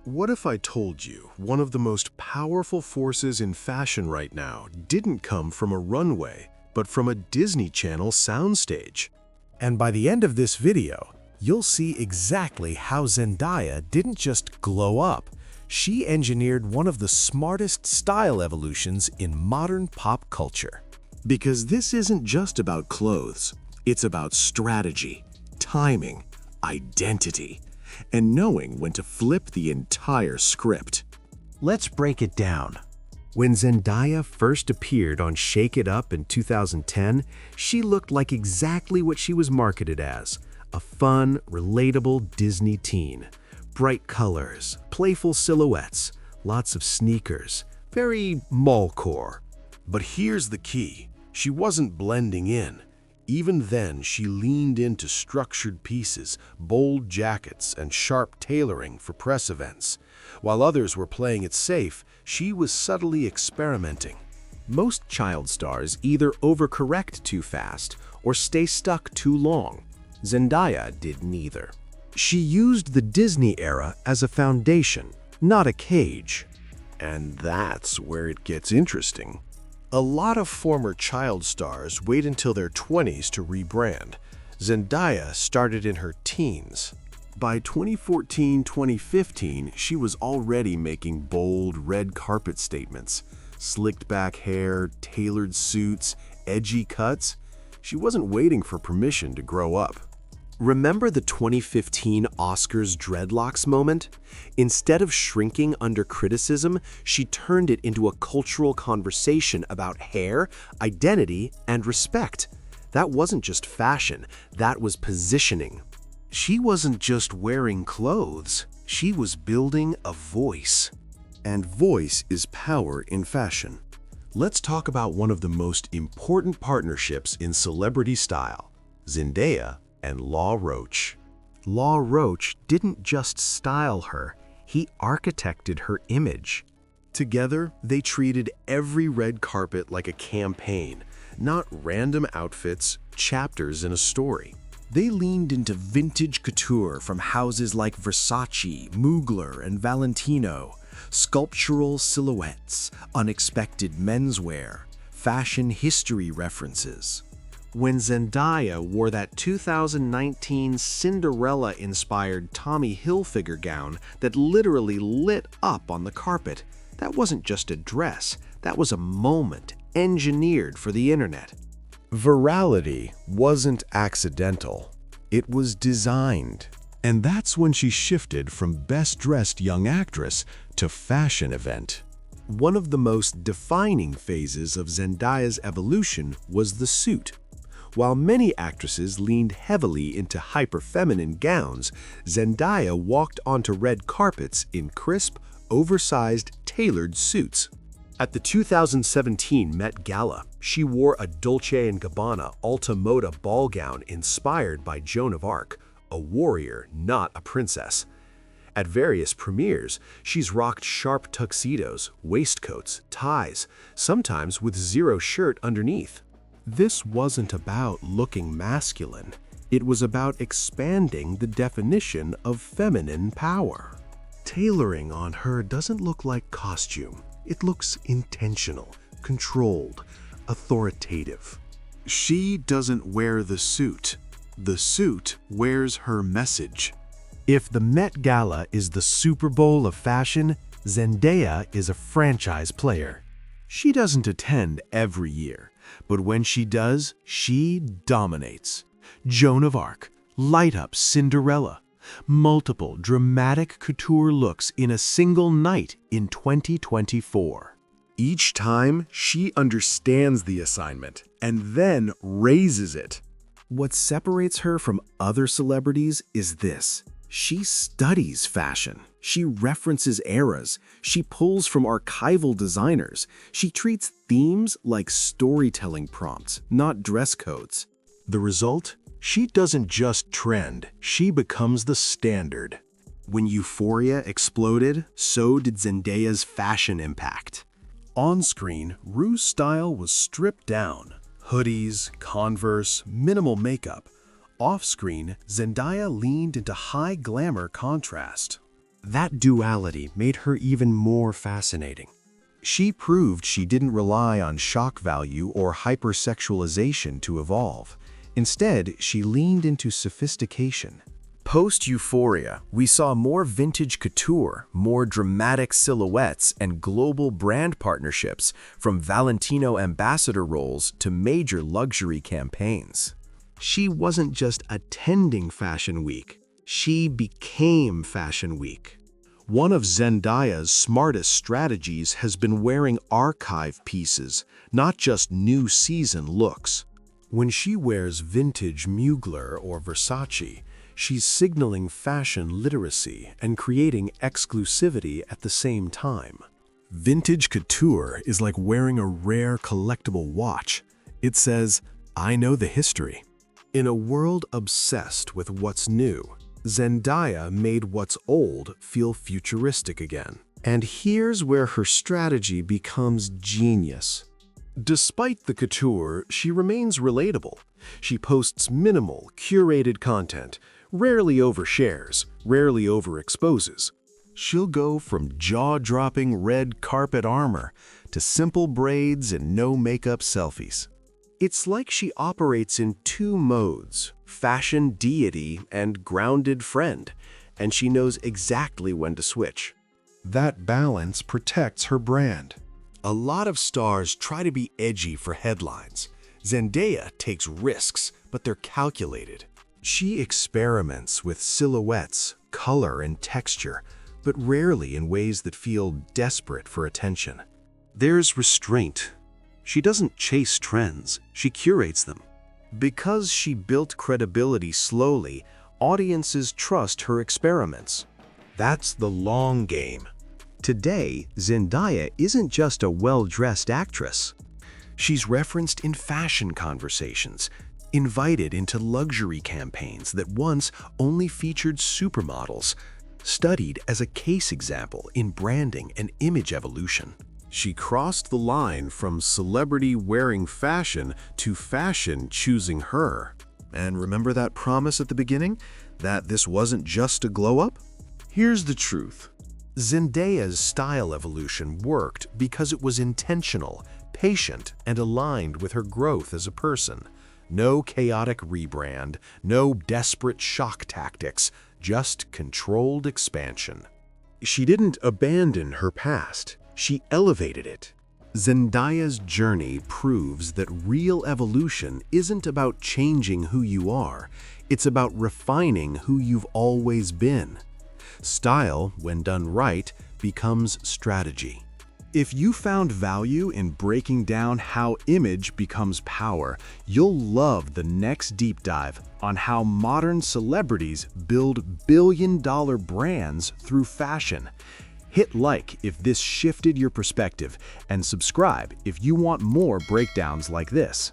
What if I told you one of the most powerful forces in fashion right now didn't come from a runway, but from a Disney Channel soundstage? And by the end of this video, you'll see exactly how Zendaya didn't just glow up. She engineered one of the smartest style evolutions in modern pop culture. Because this isn't just about clothes, it's about strategy, timing, identity, and knowing when to flip the entire script. Let's break it down. When Zendaya first appeared on Shake It Up in 2010, she looked like exactly what she was marketed as, a fun, relatable Disney teen. Bright colors, playful silhouettes, lots of sneakers, very mallcore. But here's the key, she wasn't blending in. Even then, she leaned into structured pieces, bold jackets, and sharp tailoring for press events. While others were playing it safe, she was subtly experimenting. Most child stars either overcorrect too fast or stay stuck too long. Zendaya did neither. She used the Disney era as a foundation, not a cage. And that's where it gets interesting. A lot of former child stars wait until their 20s to rebrand. Zendaya started in her teens. By 2014-2015, she was already making bold red carpet statements. Slicked back hair, tailored suits, edgy cuts. She wasn't waiting for permission to grow up. Remember the 2015 Oscars dreadlocks moment? Instead of shrinking under criticism, she turned it into a cultural conversation about hair, identity, and respect. That wasn't just fashion, that was positioning. She wasn't just wearing clothes, she was building a voice. And voice is power in fashion. Let's talk about one of the most important partnerships in celebrity style, Zendaya and Law Roach. Law Roach didn't just style her, he architected her image. Together, they treated every red carpet like a campaign, not random outfits, chapters in a story. They leaned into vintage couture from houses like Versace, Mugler, and Valentino, sculptural silhouettes, unexpected menswear, fashion history references. When Zendaya wore that 2019 Cinderella-inspired Tommy Hilfiger gown that literally lit up on the carpet, that wasn't just a dress, that was a moment engineered for the internet. Virality wasn't accidental, it was designed. And that's when she shifted from best-dressed young actress to fashion event. One of the most defining phases of Zendaya's evolution was the suit. While many actresses leaned heavily into hyper-feminine gowns, Zendaya walked onto red carpets in crisp, oversized, tailored suits. At the 2017 Met Gala, she wore a Dolce & Gabbana Alta Moda ball gown inspired by Joan of Arc, a warrior, not a princess. At various premieres, she's rocked sharp tuxedos, waistcoats, ties, sometimes with zero shirt underneath. This wasn't about looking masculine. It was about expanding the definition of feminine power. Tailoring on her doesn't look like costume. It looks intentional, controlled, authoritative. She doesn't wear the suit wears her message. If the Met Gala is the Super Bowl of fashion, Zendaya is a franchise player. She doesn't attend every year, but when she does, she dominates. Joan of Arc, light-up Cinderella, multiple dramatic couture looks in a single night in 2024. Each time, she understands the assignment and then raises it. What separates her from other celebrities is this. She studies fashion. She references eras. She pulls from archival designers. She treats themes like storytelling prompts, not dress codes. The result? She doesn't just trend, she becomes the standard. When Euphoria exploded, so did Zendaya's fashion impact. On screen, Rue's style was stripped down. Hoodies, Converse, minimal makeup. Off-screen, Zendaya leaned into high glamour contrast. That duality made her even more fascinating. She proved she didn't rely on shock value or hypersexualization to evolve. Instead, she leaned into sophistication. Post-Euphoria, we saw more vintage couture, more dramatic silhouettes, and global brand partnerships, from Valentino ambassador roles to major luxury campaigns. She wasn't just attending Fashion Week, she became Fashion Week. One of Zendaya's smartest strategies has been wearing archive pieces, not just new season looks. When she wears vintage Mugler or Versace, she's signaling fashion literacy and creating exclusivity at the same time. Vintage couture is like wearing a rare collectible watch. It says, "I know the history." In a world obsessed with what's new, Zendaya made what's old feel futuristic again. And here's where her strategy becomes genius. Despite the couture, she remains relatable. She posts minimal, curated content, rarely overshares, rarely overexposes. She'll go from jaw-dropping red carpet armor to simple braids and no-makeup selfies. It's like she operates in two modes, fashion deity and grounded friend, and she knows exactly when to switch. That balance protects her brand. A lot of stars try to be edgy for headlines. Zendaya takes risks, but they're calculated. She experiments with silhouettes, color, and texture, but rarely in ways that feel desperate for attention. There's restraint. She doesn't chase trends, she curates them. Because she built credibility slowly, audiences trust her experiments. That's the long game. Today, Zendaya isn't just a well-dressed actress. She's referenced in fashion conversations, invited into luxury campaigns that once only featured supermodels, studied as a case example in branding and image evolution. She crossed the line from celebrity wearing fashion to fashion choosing her. And remember that promise at the beginning? That this wasn't just a glow-up? Here's the truth. Zendaya's style evolution worked because it was intentional, patient, and aligned with her growth as a person. No chaotic rebrand, no desperate shock tactics, just controlled expansion. She didn't abandon her past. She elevated it. Zendaya's journey proves that real evolution isn't about changing who you are, it's about refining who you've always been. Style, when done right, becomes strategy. If you found value in breaking down how image becomes power, you'll love the next deep dive on how modern celebrities build billion-dollar brands through fashion. Hit like if this shifted your perspective, and subscribe if you want more breakdowns like this.